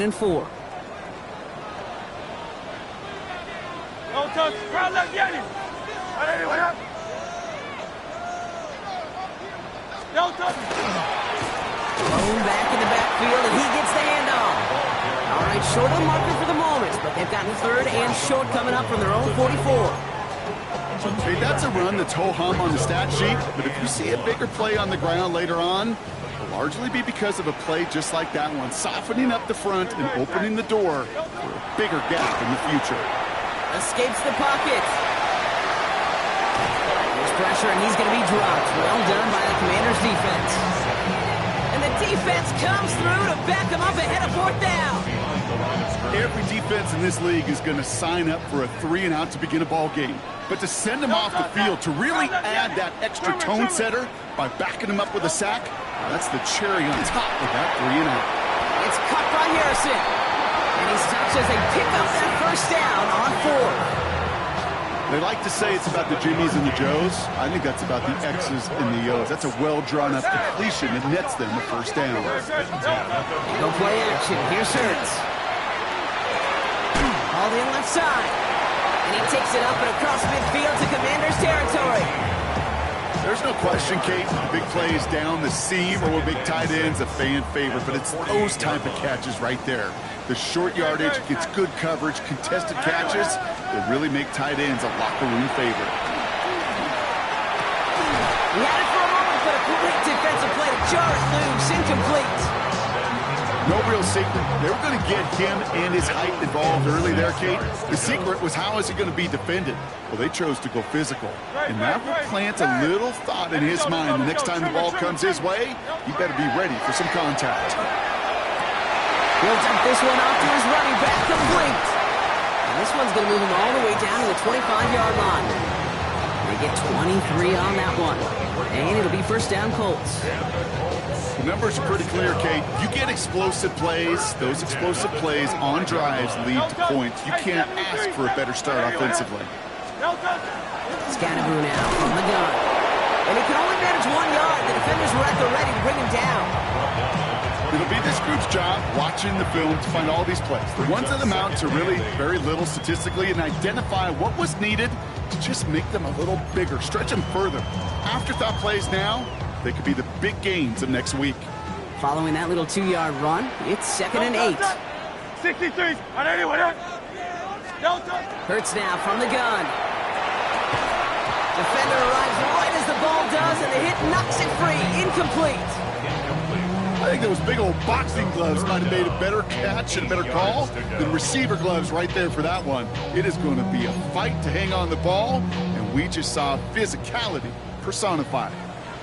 and 4. No touch. Crowd left Yanni. Anyway, up. No touch. Thrown back in the backfield, and he gets the handoff. All right, short on marker for the moment, but they've gotten third and short coming up from their own 44. Hey, that's a run that's ho-hum on the stat sheet, but if you see a bigger play on the ground later on, it'll largely be because of a play just like that one, softening up the front and opening the door for a bigger gap in the future. Escapes the pocket. There's pressure, and he's going to be dropped. Well done by the Commanders' defense. And the defense comes through to back him up ahead of fourth down. Every defense in this league is going to sign up for a 3-and-out to begin a ball game. But to send him off the field, to really add that extra tone setter by backing him up with a sack, that's the cherry on top of that 3-and-out. It's caught by Harrison. And he stops as they pick up that first down on 4. They like to say it's about the Jimmies and the Joes. I think that's about the X's and the O's. That's a well-drawn-up completion that nets them a first down. No play action. Here's Hurts. All in left side. And he takes it up and across midfield to Commanders territory. There's no question, Kate, the big plays down the seam or with big tight ends, a fan favorite, but it's those type of catches right there. The short yardage, gets good coverage, contested catches that really make tight ends a locker room favorite. He had it for a moment, but a great defensive play to jar it loose, incomplete. No real secret. They were going to get him and his height involved early there, Kate. The secret was how is he going to be defended? Well, they chose to go physical. And that will plant a little thought in his mind. The next time the ball comes his way, he better be ready for some contact. He'll dump this one off to his running back, complete. And this one's going to move him all the way down to the 25-yard line. They get 23 on that one. And it'll be first down Colts. The numbers are pretty clear, Kate. You get explosive plays. Those explosive plays on drives lead to points. You can't ask for a better start offensively. Scatterboo now from the gun. And he can only manage 1 yard. The defenders were at the ready to bring him down. It'll be this group's job watching the film to find all these plays. The ones that amount to really very little statistically and identify what was needed to just make them a little bigger, stretch them further. Afterthought plays now, they could be the big gains of next week. Following that little 2-yard run, it's 2nd and 8. 63 on anyone. Hurts now from the gun. Defender arrives right as the ball does, and the hit knocks it free. Incomplete. I think those big old boxing gloves might have made a better catch and a better call than receiver gloves right there for that one. It is going to be a fight to hang on the ball, and we just saw physicality personified.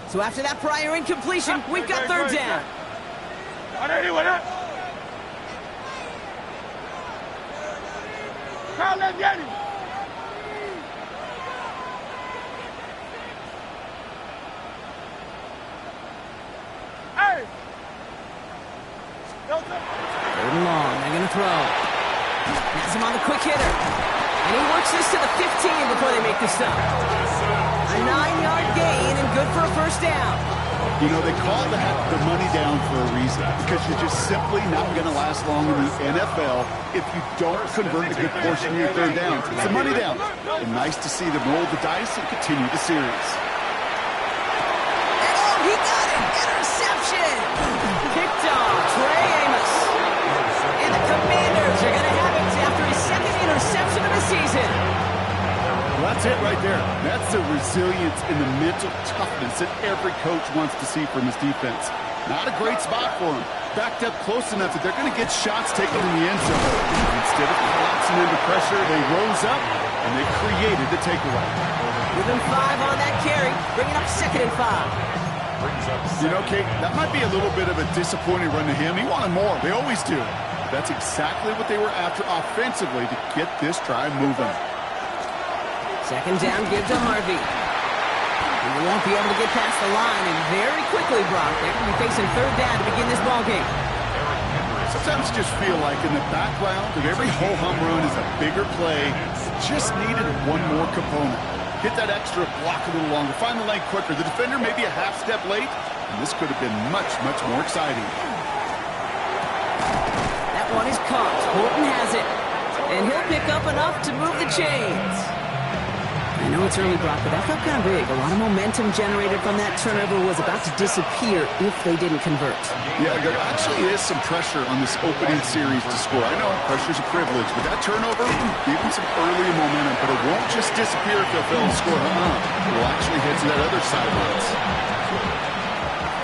So after that prior incompletion, we've got third down. On anyone. Crowd left Yanni. Hey. Third and long, they're going to throw. Has him on the quick hitter. And he works this to the 15 before they make the stop. A 9-yard gain and good for a first down. You know, they call that the money down for a reason, because you're just simply not going to last long in the NFL if you don't convert a good portion of your third down. It's a money down. And nice to see them roll the dice and continue the series. And oh, he got it! Interception! Picked off Trey Amos. And the Commanders are going to have it after his second interception of the season. Well, that's it right there. That's the resilience and the mental toughness that every coach wants to see from his defense. Not a great spot for him. Backed up close enough that they're going to get shots taken in the end zone. Instead of collapsing under pressure, they rose up and they created the takeaway. Give him 5 on that carry, bringing up 2nd and 5. You know, Kate, that might be a little bit of a disappointing run to him. He wanted more. They always do. That's exactly what they were after offensively to get this drive moving. 2nd down, give to Harvey. He won't be able to get past the line, and very quickly, Brock, they're going to be facing third down to begin this ball game. Sometimes you just feel like in the background of every ho-hum run is a bigger play. Just needed one more component. Hit that extra block a little longer. Find the lane quicker. The defender may be a half step late, and this could have been much, much more exciting. That that one is caught. Horton has it. And he'll pick up enough to move the chains. I know it's early, Brock, but that felt kind of big. A lot of momentum generated from that turnover was about to disappear if they didn't convert. Yeah, there actually is some pressure on this opening series to score. I know pressure's a privilege, but that turnover gave them some early momentum, but it won't just disappear if they'll fail to score. We'll actually head to that other sidelines.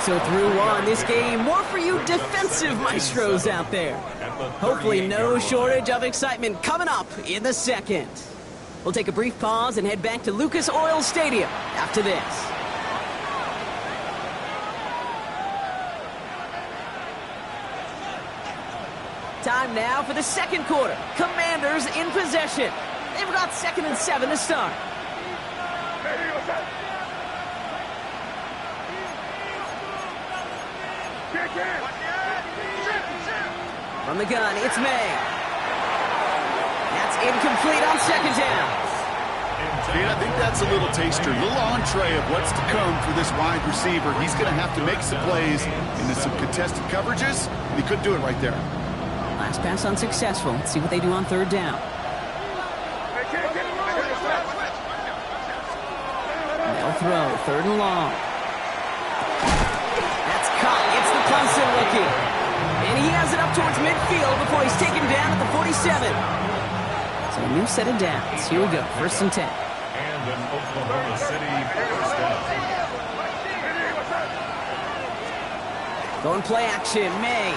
So through one, this game, more for you defensive maestros out there. Hopefully no shortage of excitement coming up in the second. We'll take a brief pause and head back to Lucas Oil Stadium after this. Time now for the second quarter. Commanders in possession. They've got 2nd and 7 to start. From the gun, it's May. That's incomplete on 2nd down. And I think that's a little taster, a little entree of what's to come for this wide receiver. He's going to have to make some plays into some contested coverages, and he couldn't do it right there. Last pass unsuccessful. Let's see what they do on 3rd down. They'll throw, 3rd and long. That's caught. It's the Clemson looking. And he has it up towards midfield before he's taken down at the 47. So a new set of downs. Here we go, 1st and 10. And an Oklahoma City first down. Going play action, May.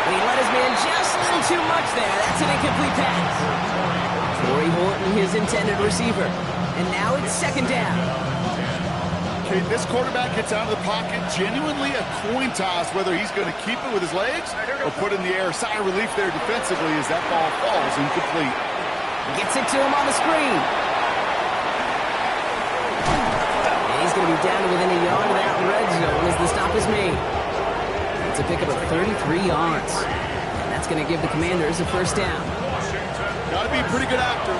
He let his man just a little too much there. That's an incomplete pass. Torrey Horton, his intended receiver. And now it's 2nd down. Okay, this quarterback gets out of the pocket, genuinely a coin toss whether he's going to keep it with his legs or put it in the air. Sigh of relief there defensively as that ball falls incomplete. Gets it to him on the screen. And he's going to be down to within a yard of that red zone as the stop is made. It's a pickup of 33 yards. And that's going to give the Commanders a 1st down. Got to be pretty good actor.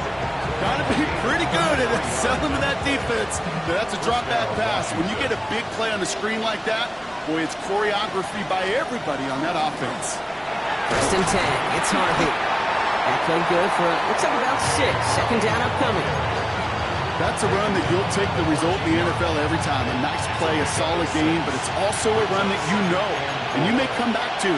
Got to be pretty good at selling to that defense. That's a drop back pass. When you get a big play on the screen like that, boy, it's choreography by everybody on that offense. 1st and 10. It's Harvey. That played good for, looks like about 6. 2nd down upcoming. That's a run that you'll take the result in the NFL every time. A nice play, a solid game, but it's also a run that you know and you may come back to.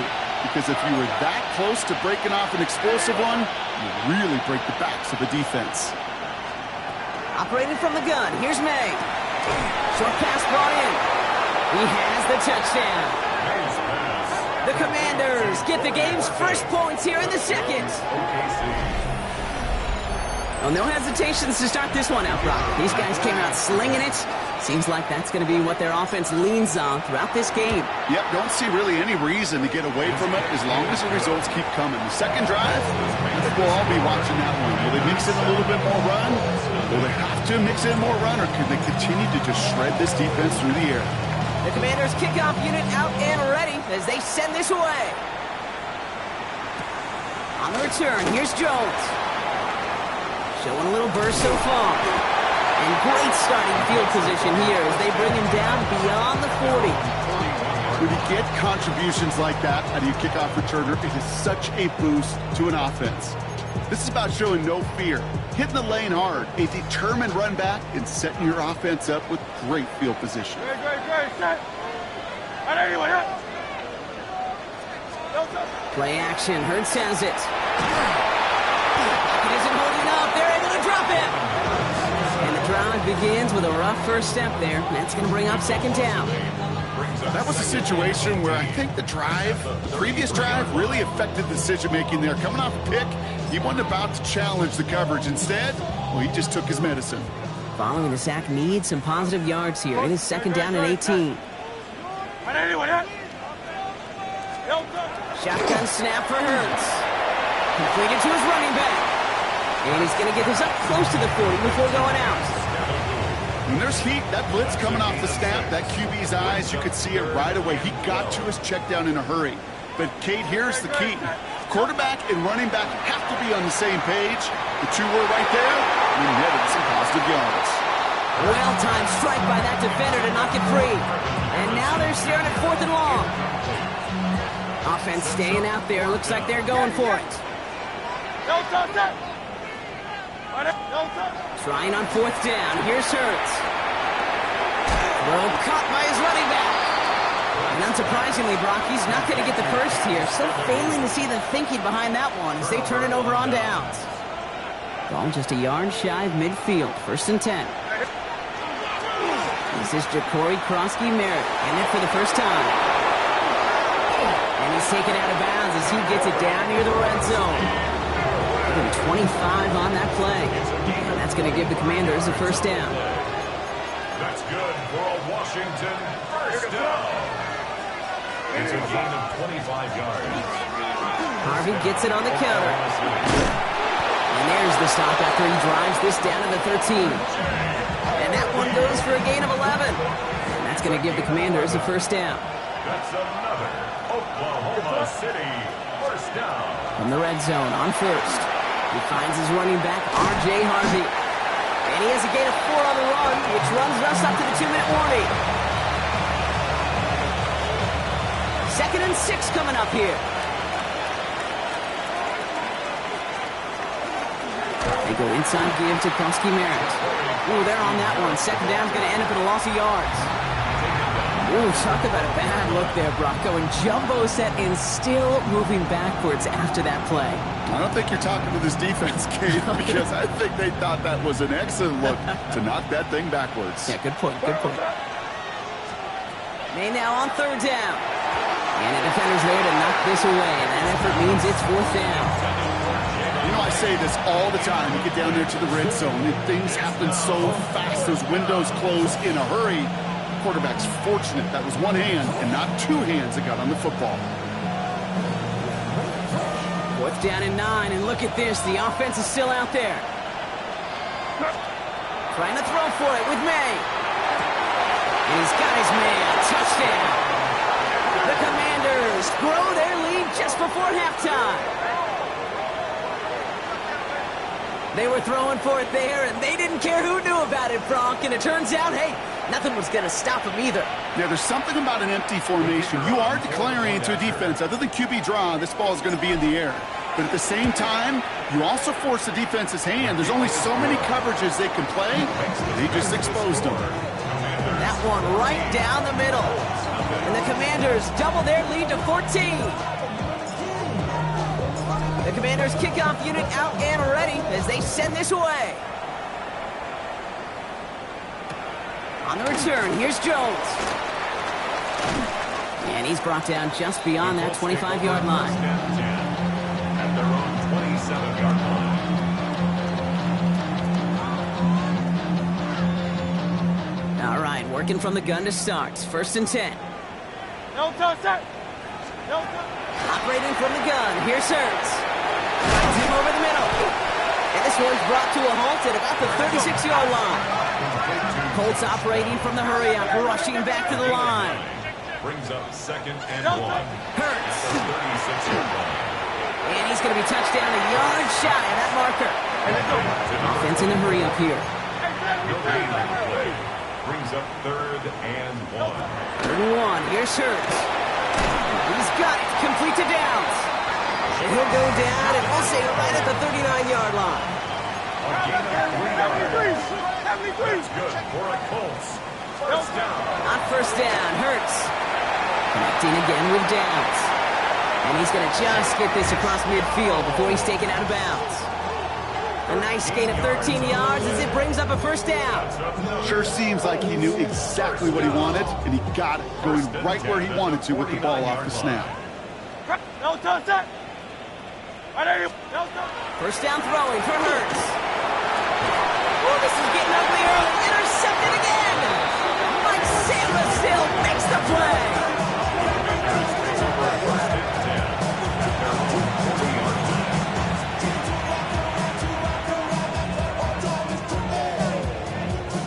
Because if you were that close to breaking off an explosive one, you really break the backs of the defense. Operated from the gun. Here's May. Short pass brought in. He has the touchdown. The Commanders get the game's first points here in the second. Well, no hesitations to start this one out, Brock. These guys came out slinging it. Seems like that's going to be what their offense leans on throughout this game. Yep, don't see really any reason to get away from it as long as the results keep coming. The second drive, I think we'll all be watching that one. Will they mix in a little bit more run? Will they have to mix in more run, or can they continue to just shred this defense through the air? The Commanders' kickoff unit out and ready as they send this away. On the return, here's Jones. Showing a little burst so far. And great starting field position here as they bring him down beyond the 40. When you get contributions like that out of your kickoff returner, it is such a boost to an offense. This is about showing no fear, hitting the lane hard, a determined run back, and setting your offense up with great field position. Great, set. Play action, Hurts has it. Pocket isn't holding up, they're able to drop it. And the drive begins with a rough first step there. That's going to bring up 2nd down. That was a situation where I think the previous drive, really affected the decision-making there. Coming off a pick, he wasn't about to challenge the coverage. Instead, well, he just took his medicine. Following the sack needs some positive yards here. It is 2nd down and 18. Shotgun snap for Hurts. Completed to his running back. And he's going to get this up close to the 40 before going out. When there's heat, that blitz coming off the snap, that QB's eyes, you could see it right away. He got to his check down in a hurry. But, Kate, here's the key. Quarterback and running back have to be on the same page. The two were right there. We netted some positive yards. Well-timed strike by that defender to knock it free. And now they're staring at 4th and long. defense staying out there. Looks like they're going for it. No touch that. No touch. Trying on fourth down. Here's Hurts. Throw caught by his running back. And unsurprisingly, Brock, he's not going to get the first here. Still failing to see the thinking behind that one as they turn it over on downs. Ball just a yard shy of midfield. 1st and 10. This is Jacory Krosky-Merritt in it for the first time. And he's taken out of bounds as he gets it down near the red zone. 25 on that play. And that's going to give the Commanders a first down. That's good for a Washington first down. It's a gain of 25 yards. Harvey gets it on the counter. And there's the stop after he drives this down to the 13. And that one goes for a gain of 11. And that's going to give the Commanders a first down. That's another Oklahoma City first down. From the red zone on first. He finds his running back, R.J. Harvey. And he has a gain of 4 on the run, which runs us up to the 2-minute warning. 2nd and 6 coming up here. They go inside give to Krosky-Merritt. Ooh, they're on that one. 2nd down's going to end up in a loss of yards. Ooh, talk about a bad look there, Brock. Going jumbo set and still moving backwards after that play. I don't think you're talking to this defense, Kate, because I think they thought that was an excellent look to knock that thing backwards. Yeah, good point, good point. May now on 3rd down. And the defender's there to knock this away, and that effort means it's 4th down. You know, I say this all the time. You get down there to the red zone, and things happen so fast. Those windows close in a hurry. Quarterback's fortunate that was one hand and not 2 hands that got on the football. 4th down and 9, and look at this. The offense is still out there. Trying to throw for it with May. And he's got his man. Touchdown. The Commanders grow their lead just before halftime. They were throwing for it there, and they didn't care who knew about it, Brock. And it turns out, hey, nothing was going to stop them either. Yeah, there's something about an empty formation. You are declaring to a defense, other than QB draw, this ball is going to be in the air. But at the same time, you also force the defense's hand. There's only so many coverages they can play. They just exposed them. That one right down the middle. And the Commanders double their lead to 14. The Commanders kickoff unit out and ready as they send this away. On the return, here's Jones. And he's brought down just beyond that 25-yard line. At their own 27-yard line. All right, working from the gun to start. 1st and 10. No touch that. No touch. Operating from the gun, here's Hurts. Finds him over the middle. And this one's brought to a halt at about the 36-yard line. Colts operating from the hurry-up, rushing back to the line. Brings up 2nd and 1. Hurts. 36-yard line. And he's going to be touched down a yard shy of that marker. Offense in the hurry-up here. No gain on the play. Brings up 3rd and 1. 3rd and 1, here's Hurts. He's got it, complete to Downs. And he'll go down, and we'll say right at the 39-yard line. A gain of 3 yards. That's good for a Colts. First down. On 1st down, Hurts. Connecting again with Downs. And he's going to just get this across midfield before he's taken out of bounds. A nice gain of 13 yards as it brings up a first down. Sure seems like he knew exactly what he wanted, and he got it, going right where he wanted to with the ball off the snap. No touch that. No touch. First down throwing for Hurts. Oh, this is getting ugly early. Intercepted again. Mike Samuel makes the play.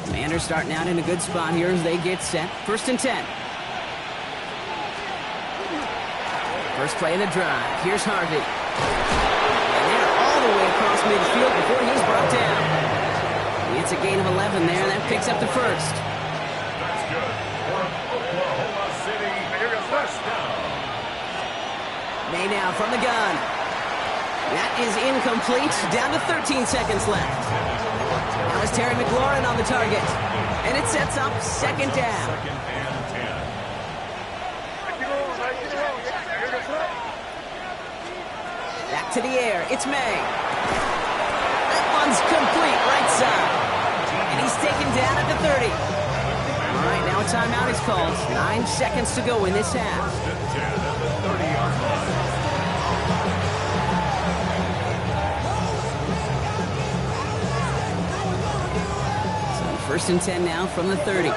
Commanders starting out in a good spot here as they get set. 1st and 10. First play of the drive. Here's Harvey. And they're all the way across midfield before he's brought down. It's a gain of 11 there. That picks up the first. That's good for Oklahoma City. First down. May now from the gun. That is incomplete. Down to 13 seconds left. Now is Terry McLaurin on the target. And it sets up second down. Second and 10. Back to the air. It's May. That one's complete right side. And he's taken down at the 30. All right, now a timeout is called. 9 seconds to go in this half. First and 10 at the 30-yard line. First and 10 now from the 30.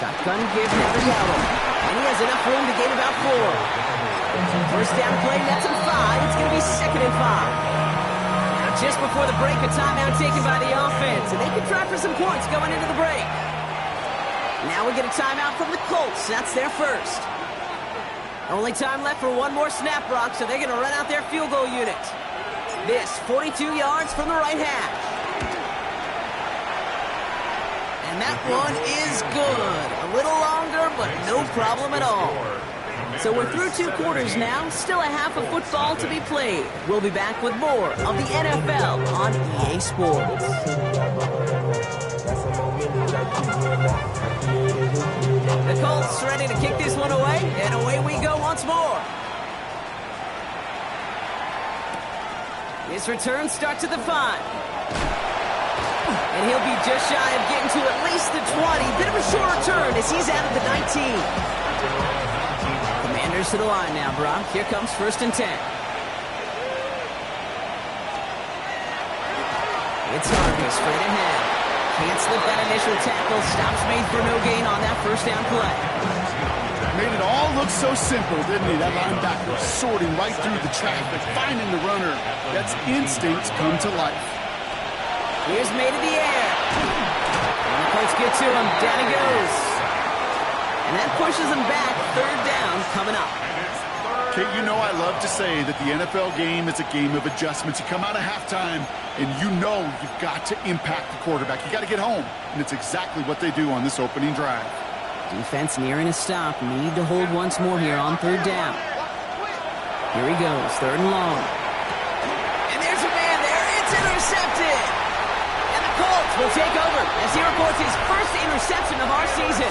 Shotgun give never doubt. And he has enough room to gain about 4. First down play, that's a 5. It's going to be second and 5. Now just before the break, a timeout taken by the offense. And they can try for some points going into the break. Now we get a timeout from the Colts. That's their first. Only time left for one more snap, Brock, so they're going to run out their field goal unit. This, 42 yards from the right hash. And that one is good. A little longer, but no problem at all. So we're through 2 quarters now. Still a half of football to be played. We'll be back with more of the NFL on EA Sports. The Colts ready to kick this one away, and away we go once more. His return starts at the 5. And he'll be just shy of getting to at least the 20. Bit of a short return as he's out of the 19. Commanders to the line now, Brock. Here comes first and 10. It's Harvey straight ahead. Can't slip that initial tackle. Stops made for no gain on that first down play. Made it all look so simple, didn't he? That linebacker sorting right through the traffic, finding the runner. That's instinct come to life. Here's May to the air. And the Colts get to him. Down he goes. And that pushes him back. Third down coming up. Kate, you know I love to say that the NFL game is a game of adjustments. You come out of halftime, and you know you've got to impact the quarterback. You got to get home. And it's exactly what they do on this opening drive. Defense nearing a stop. Need to hold once more here on third down. Here he goes. Third and long. And there's a man there. It's intercepted. And the Colts will take over as he reports his first interception of our season.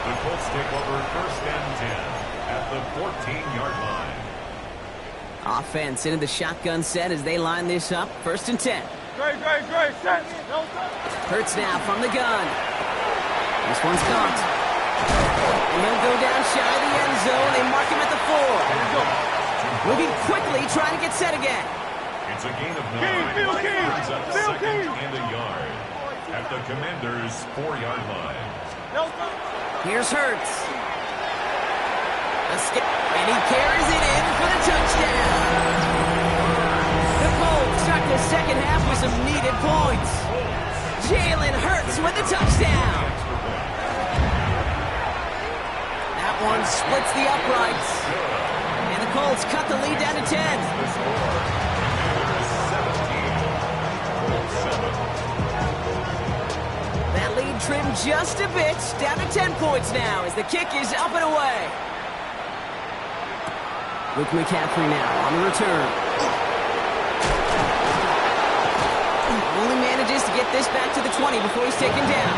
The Colts take over first and 10 at the 14-yard line. Offense into the shotgun set as they line this up. First and 10. Great, set. Hurts now from the gun. This one's caught. And he'll go down shy of the end zone. They mark him at the 4. Moving quickly, trying to get set again. It's a gain of 9. Field King! Brings up Field second King! and a yard at the Commanders' 4-yard line. Here's Hurts. And he carries it in for the touchdown. The Colts start the second half with some needed points. Jalen Hurts with the touchdown. That one splits the uprights. And the Colts cut the lead down to 10. That lead trimmed just a bit, down to 10 points now as the kick is up and away. Luke McCaffrey now on the return. Only manages to get this back to the 20 before he's taken down.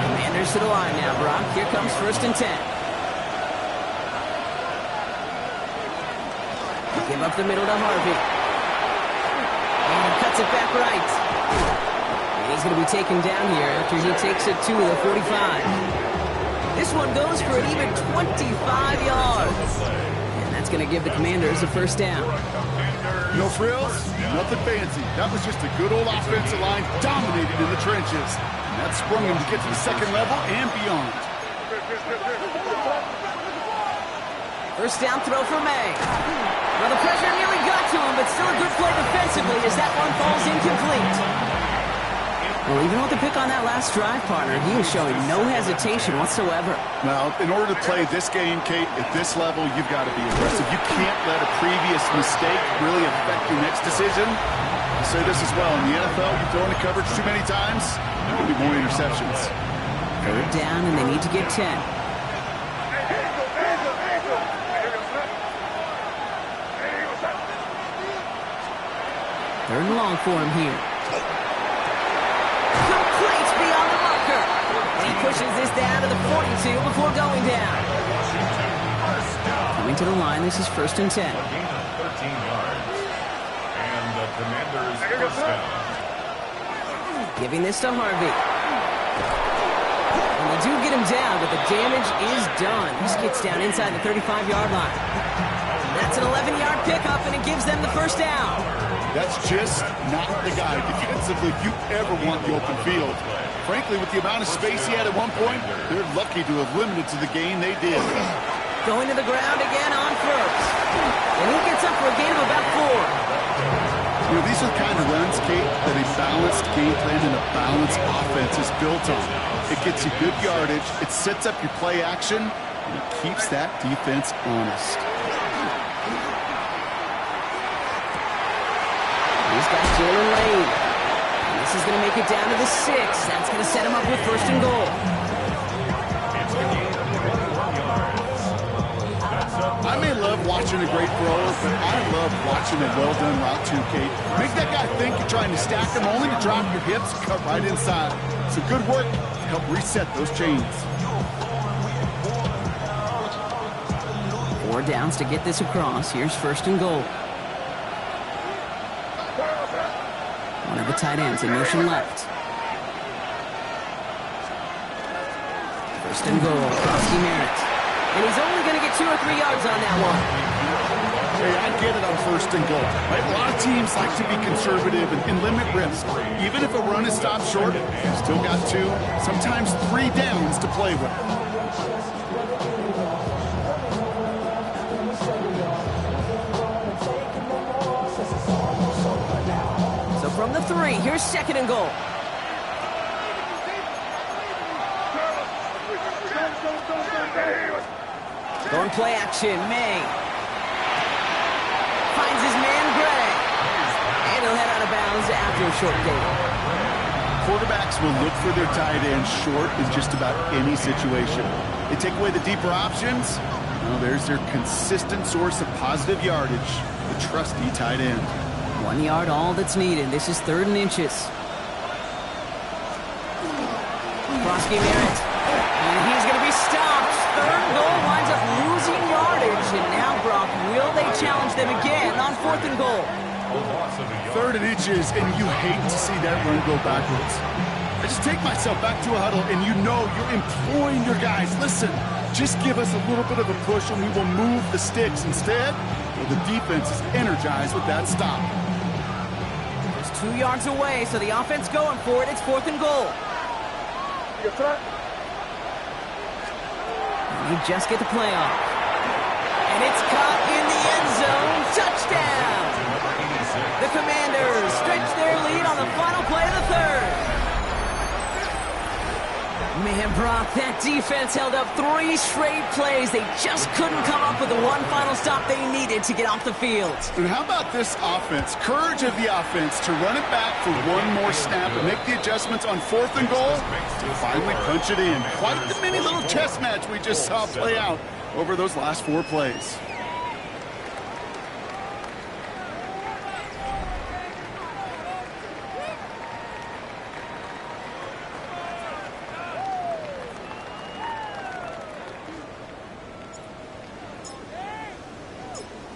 Commanders to the line now, Brock. Here comes first and 10. Give up the middle to Harvey. And he cuts it back right. And he's going to be taken down here after he takes it to the 45. This one goes for an even 25 yards. And that's going to give the Commanders a first down. No frills, nothing fancy. That was just a good old offensive line dominating in the trenches. And that sprung him to get to the second level and beyond. First down throw for May. Well, the pressure nearly got to him, but still a good play defensively as that one falls incomplete. Well, even with the pick on that last drive, partner, he was showing no hesitation whatsoever. Now, in order to play this game, Kate, at this level, you've got to be aggressive. You can't let a previous mistake really affect your next decision. I'll say this as well. In the NFL, you throw into coverage too many times, there will be more interceptions. Third down, and they need to get 10. Third and long for him here. Complete beyond the marker. And he pushes this down to the 42 before going down. Coming to the line, this is 1st and 10. A gain of 13 yards. And the Commanders first down. Giving this to Harvey. And they do get him down, but the damage is done. This gets down inside the 35-yard line. That's an 11-yard pickup, and it gives them the first down. That's just not the guy defensively you ever want the open field. Frankly, with the amount of space he had at one point, they're lucky to have limited to the gain they did. Going to the ground again on first. And he gets up for a gain of about 4. You know, these are the kind of runs, Kate, that a balanced game plan and a balanced offense is built on. It gets you good yardage, it sets up your play action, and it keeps that defense honest. He's got Jalen Lane. And this is going to make it down to the 6. That's going to set him up with 1st and goal. I may love watching a great thrower, but I love watching a well-done route too, Kate. Make that guy think you're trying to stack him only to drop your hips and cut right inside. So good work to help reset those chains. 4 downs to get this across. Here's 1st and goal. One of the tight ends in motion left. 1st and goal. Krosky Merritt. And he's only going to get 2 or 3 yards on that one. Hey, I get it on 1st and goal. Right? A lot of teams like to be conservative and limit risk. Even if a run is stopped short, you've still got 2, sometimes 3 downs to play with. So from the 3, here's 2nd and goal. Going play action, May. Finds his man, Gray. And he'll head out of bounds after a short gain. Quarterbacks will look for their tight end short in just about any situation. They take away the deeper options. Well, there's their consistent source of positive yardage, the trusty tight end. 1 yard, all that's needed. This is 3rd and inches. Krosky Merritt. And he's going to be stopped. 3rd and goal winds up losing yardage. And now, Brock, will they challenge them again on 4th and goal? 3rd and inches, and you hate to see that run go backwards. I just take myself back to a huddle, and you know you're imploring your guys, listen, just give us a little bit of a push, and we will move the sticks. Instead, well, the defense is energized with that stop. It's 2 yards away, so the offense going for it. It's 4th and goal. You just get the play off. And it's caught in the end zone. Touchdown! The Commanders stretch their lead on the final play of the 3rd. Man, Brock, that defense held up 3 straight plays. They just couldn't come up with the one final stop they needed to get off the field. And how about this offense? Courage of the offense to run it back for one more snap and make the adjustments on 4th and goal to finally punch it in. Quite the mini little chess match we just saw play out over those last 4 plays.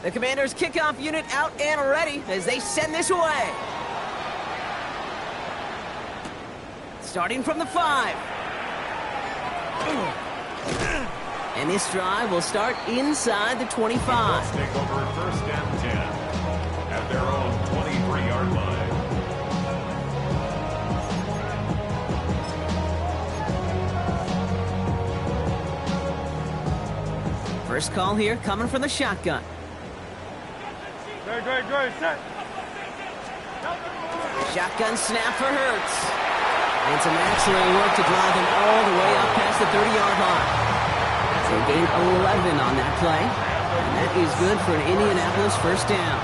The Commanders' kickoff unit out and ready as they send this away. Starting from the 5. And this drive will start inside the 25. Take over 1st and 10 at their own 23-yard line. First call here coming from the shotgun. Great, set. Shotgun snap for Hurts. And some excellent work to drive him all the way up past the 30-yard line. So gain 11 on that play. And that is good for an Indianapolis 1st down.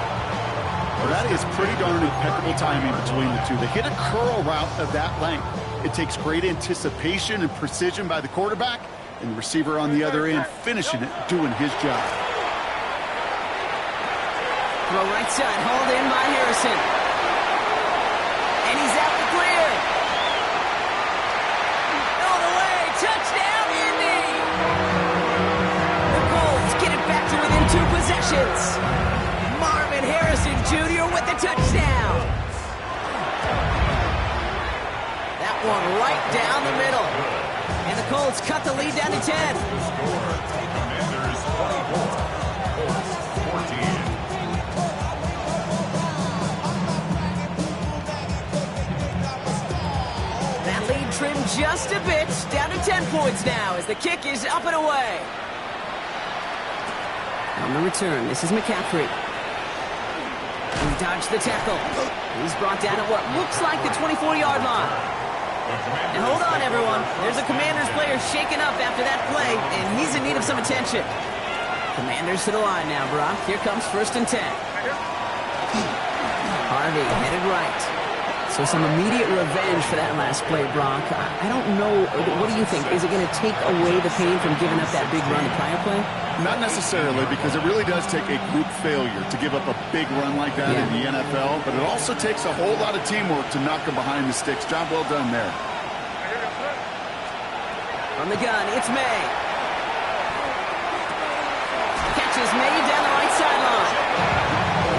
Well, that is pretty darn impeccable timing between the two. They hit a curl route of that length. It takes great anticipation and precision by the quarterback, and the receiver on the other end finishing it, doing his job. Throw right side, hauled in by Harrison. And he's out the clear. All the way, touchdown, Indy! The Colts get it back to within 2 possessions. Marvin Harrison Jr. with the touchdown. That one right down the middle. And the Colts cut the lead down to 10. Commanders 24, 14. That lead trimmed just a bit, down to 10 points now as the kick is up and away. On the return, this is McCaffrey. He dodged the tackle. He's brought down at what looks like the 24-yard line. And hold on, everyone. There's a Commanders player shaken up after that play, and he's in need of some attention. Commanders to the line now, Brock. Here comes 1st and 10. Harvey headed right. So some immediate revenge for that last play, Brock. I don't know. What do you think? Is it going to take away the pain from giving up that big run the prior play? Not necessarily, because it really does take a group failure to give up a big run like that in the NFL, but it also takes a whole lot of teamwork to knock them behind the sticks. Job well done there. From the gun, it's May. Catches May down the right sideline.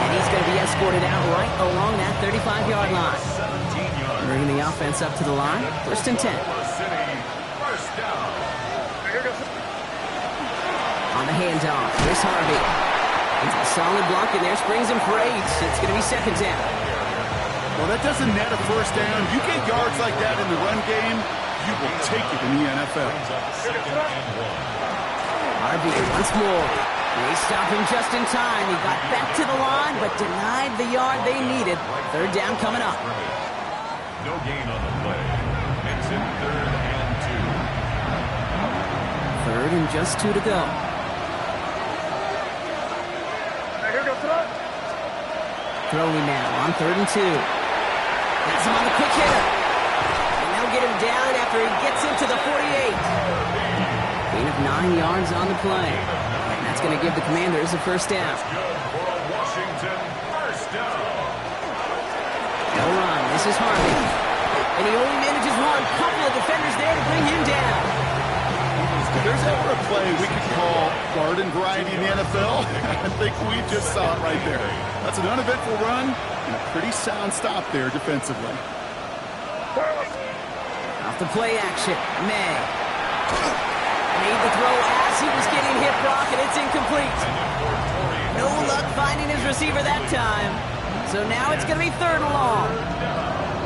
And he's going to be escorted out right along that 35-yard line. Bringing the offense up to the line. 1st and 10. First down. On the handoff, Chris Harvey. It's a solid block in there, springs him for 8. It's going to be 2nd down. Well, that doesn't net a first down. You get yards like that in the run game, you will take it in the NFL. Harvey once more. They stopped him just in time. He got back to the line, but denied the yard they needed. 3rd down coming up. No gain on the play. It's in 3rd and 2. 3rd and just 2 to go. Throwing now on 3rd and 2. That's him on the quick hitter. And they'll get him down after he gets into the 48. Gain of 9 yards on the play. And that's going to give the Commanders a 1st down. Good for a Washington first down. No run. This is Harvey. And he only manages one. Couple of defenders there to bring him down. If there's ever a play we could call garden variety in the NFL, I think we just saw it right there. That's an uneventful run and a pretty sound stop there defensively. Off the play action. May. Made the throw as he was getting hit, Brock, and it's incomplete. No luck finding his receiver that time. So now it's going to be 3rd and long.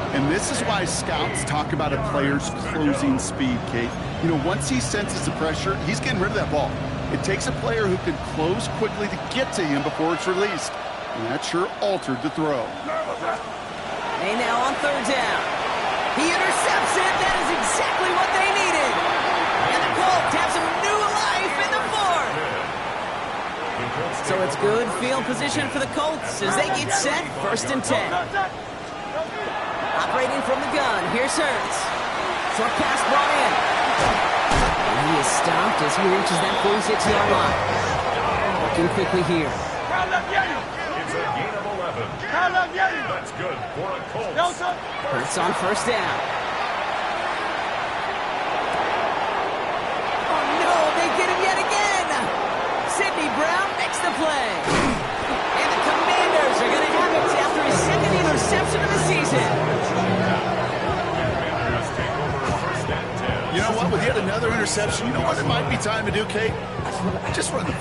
And this is why scouts talk about a player's closing speed, Kate. You know, once he senses the pressure, he's getting rid of that ball. It takes a player who can close quickly to get to him before it's released. And that sure altered the throw. May now on 3rd down. He intercepts it. That is exactly what they needed. And the Colts have some new life in the 4th. So it's good field position for the Colts as they get set. 1st and 10. Operating from the gun. Here's Hurts. Short pass brought in. And he is stopped as he reaches that 46-yard line. Looking quickly here. It's a gain of 11. That's good for a Colts. Hurts on 1st down. Oh no, they get him yet again. Sidney Brown makes the play. And the Commanders are going to have it after his 2nd interception of the season. You know what? With yet another interception, you know what it might be time to do, Kate? Just run the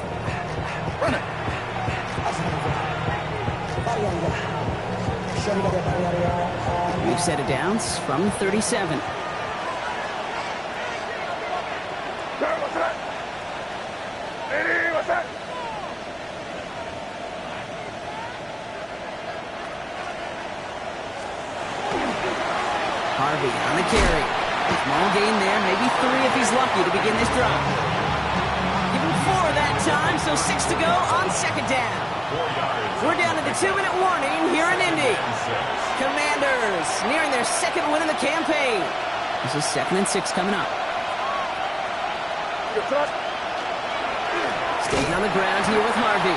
run it. We've set it down from 37. Harvey on the carry. Small gain there, maybe 3 if he's lucky to begin this drive. Give him 4 that time, so 6 to go on second down. 4 yards. We're down to the 2-minute warning here in Indy. Commanders nearing their second win of the campaign. This is 2nd and 6 coming up. Staying on the ground here with Harvey.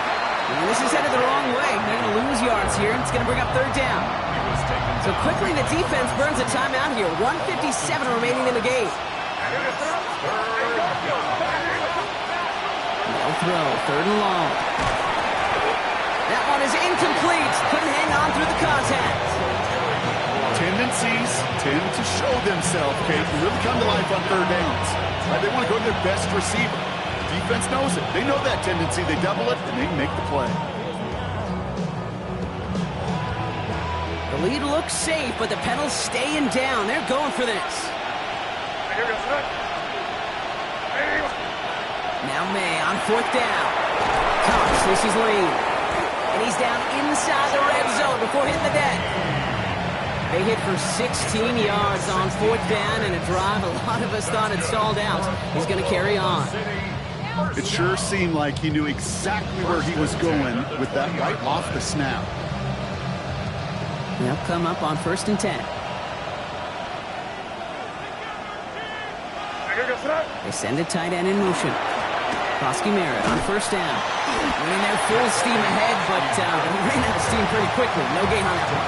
And this is headed the wrong way. They're going to lose yards here. It's going to bring up 3rd down. So quickly the defense burns a timeout here. 1:57 remaining in the game. No throw, 3rd and long. That one is incomplete. Couldn't hang on through the contact. Tendencies tend to show themselves, Kate, and really come to life on 3rd downs. Right? They want to go to their best receiver. Defense knows it. They know that tendency. They double it, and they make the play. The lead looks safe, but the Penals staying down. They're going for this. Now May on 4th down. Cox loses lead. And he's down inside the red zone before hitting the deck. They hit for 16 yards on 4th down and a drive a lot of us thought had stalled out. He's going to carry on. It sure seemed like he knew exactly where he was going with that right off the snap. They'll come up on 1st and 10. They send a tight end in motion. Bosky Merritt on 1st down. Running there full steam ahead, but he ran out of steam pretty quickly. No gain on that one.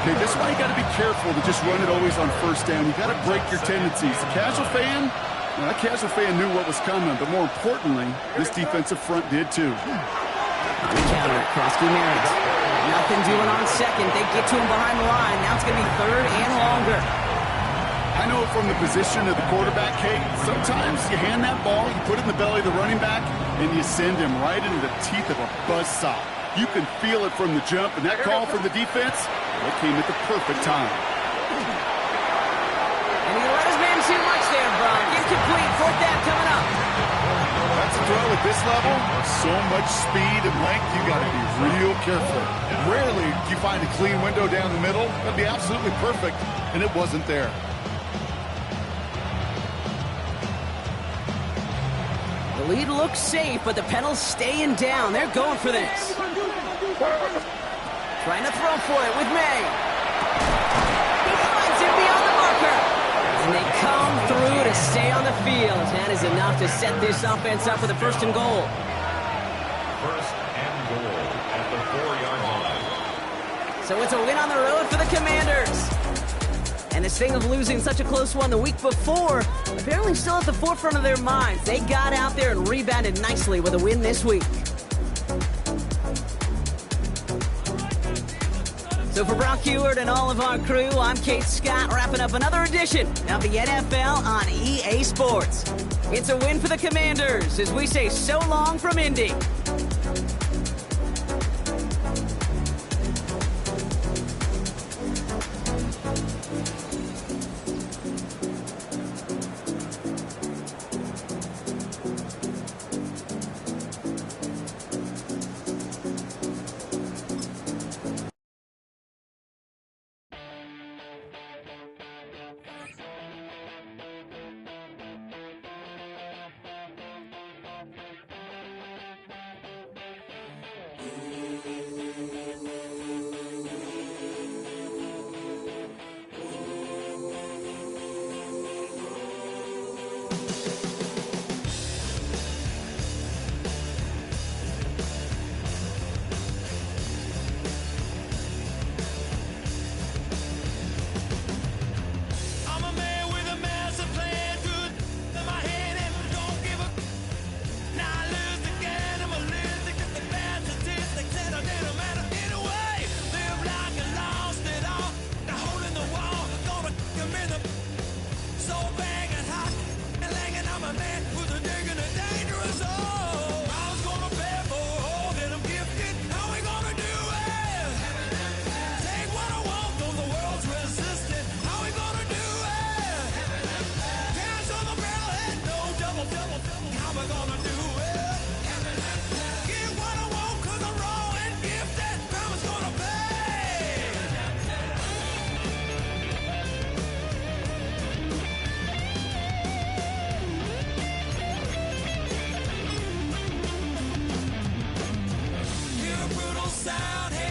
Okay, this is why you got to be careful to just run it always on 1st down. You got to break your tendencies. The casual fan, well, that casual fan knew what was coming, but more importantly, this defensive front did too. On the counter, Bosky Merritt. Nothing doing on 2nd. They get to him behind the line. Now it's going to be 3rd and longer. I know from the position of the quarterback, Kate, sometimes you hand that ball, you put it in the belly of the running back, and you send him right into the teeth of a buzzsaw. You can feel it from the jump, and that call from the defense, it came at the perfect time. And he let his man too much there, Brock. Incomplete. 4th down coming up. That's a throw at this level. So much speed and length, you got to be real careful. Rarely do you find a clean window down the middle. That'd be absolutely perfect, and it wasn't there. The lead looks safe, but the Penals staying down. They're going for this. Trying to throw for it with May. He finds him beyond the marker. And they come through to stay on the field. That is enough to set this offense up with a 1st and goal. 1st and goal at the 4-yard line. So it's a win on the road for the Commanders. And this thing of losing such a close one the week before, apparently still at the forefront of their minds. They got out there and rebounded nicely with a win this week. So for Brock Huard and all of our crew, I'm Kate Scott, wrapping up another edition of the NFL on EA Sports. It's a win for the Commanders as we say so long from Indy. sound.